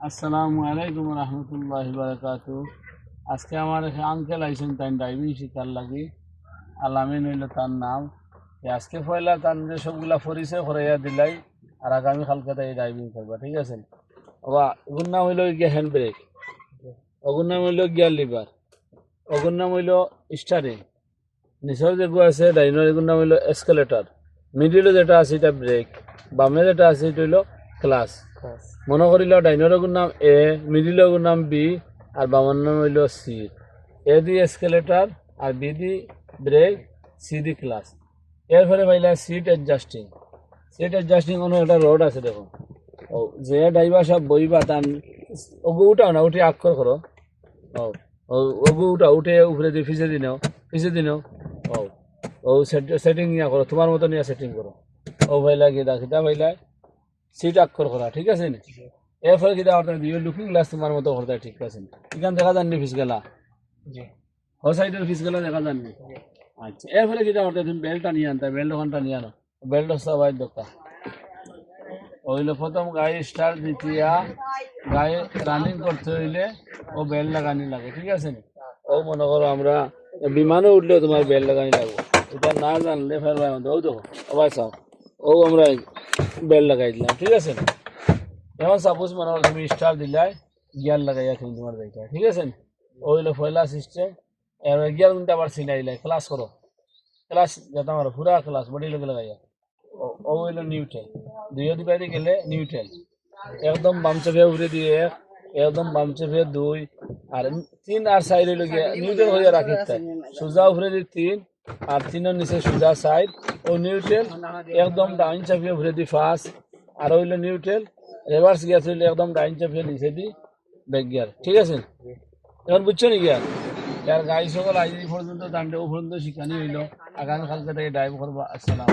আসসালামু আলাইকুম রহমতুল্লাহি বারাকাতু। আজকে আমার আঙ্কেল আইসেন তাই ড্রাইভিং শিখার লাগি। আলামিন হইল তার নাম। আজকে পয়লা তার সবগুলা পরিচয় করাইয়া দিলাই, আর আগামী কালকে তাই ড্রাইভিং করবা, ঠিক আছে? বা ওগুর নাম হইল গিয়া হ্যান্ড ব্রেক, ওগুর নাম হইল গিয়ার লিভার, ওগুর নাম হইল স্টারিং। নিচের যেগুলো আছে ডাইনোর এগুর নাম হইল এসকেলেটার। মিডিলে যেটা আছে এটা ব্রেক, বামে যেটা আছে এটা হইল ক্লাস। মনে করিল ডাইনোর এগুর নাম এ, মিডিল এগুর নাম বি, আর বামার নাম হইল সি। এ দি এসকেলেটার, আর B the brake, C the class. এরপরে পাইলা সিট অ্যাডজাস্টিং। সিট অ্যাডজাস্টিং কোনো একটা রোড আছে দেখো, ও যে ড্রাইভার সব বইবা তার ওগু উঠাও না, উঠে আক্ষর করো। ও ওগু উঠাও, উঠে উপরে দিয়ে পিছিয়ে দিনেও, পিছিয়ে দিনেও। ও ও সেটিং নিয়ে করো, তোমার মতো নিয়ে সেটিং করো। ও ভাইলা গিয়ে খিদা ভাইলা সিট আক্ষর করা, ঠিক আছে নি? এরপরে কিতা করতে দিও লুকিং গ্লাস তোমার মতো করতে, ঠিক আছে? এখান দেখা যাননি ফিস গেলা, ও সাইডের ফিস গেলা দেখা যাননি। আচ্ছা, এরপরে কিতা করতে তুমি বেল্টটা নিয়ে আনতে, বেল্ট ওখানটা নিয়ে আনো। বেল্ট সবাই দরকার হইলে প্রথম গাড়ি স্টার্ট দিতিয়া গায়ে রানিং করতে হইলে ও বেল্ট লাগানি লাগে, ঠিক আছে নি? ও মনে করো আমরা বিমানে উঠলেও তোমার বেল্ট লাগানি লাগবে, এটা না জানলে ফেরবাই মধ্যে ও দেখো সবাই চাও ও আমরা বেল্ট লাগাই দিলাম, ঠিক আছে নি? যেমন সাপোজ মনে করো তুমি স্টার্ট দিলাই, গিয়ার লাগাইয়া তুমি তোমার গাড়িটা, ঠিক আছে নি? ও হইলো পয়লা সিস্টেম। এবার গিয়ার কিন্তু আবার চিনাই দিলাই, ক্লাস করো, ক্লাস যেতে আমার পুরা ক্লাস বডি লোকে লাগাইয়া। ও হইলো নিউট্রেল, দুইও দিবাইতে গেলে নিউট্রেল। একদম বাম চেপে উঠে দিয়ে এক, একদম বাম চেপে দুই, আর তিন আর সাইড হইলো গিয়ে নিউট্রেল হইয়া রাখি। সোজা উপরে দিয়ে তিন, আর তিনের নিচে সোজা সাইড ও নিউট্রেল। একদম ডাইন চাপিয়ে উপরে দি ফার্স্ট, আর হইলো নিউট্রেল। রিভার্স গিয়ার হইলে একদম ডাইন চাপিয়ে নিচে দি ব্যাক গিয়ার, ঠিক আছে? এখন বুঝছো নি গিয়ার? यार गाई सकल आज পর্যন্ত দান্ডে ও পর্যন্ত শিখানি হইলো। আগামী কালকে থেকে ড্রাইভ করবো। আসসালাম।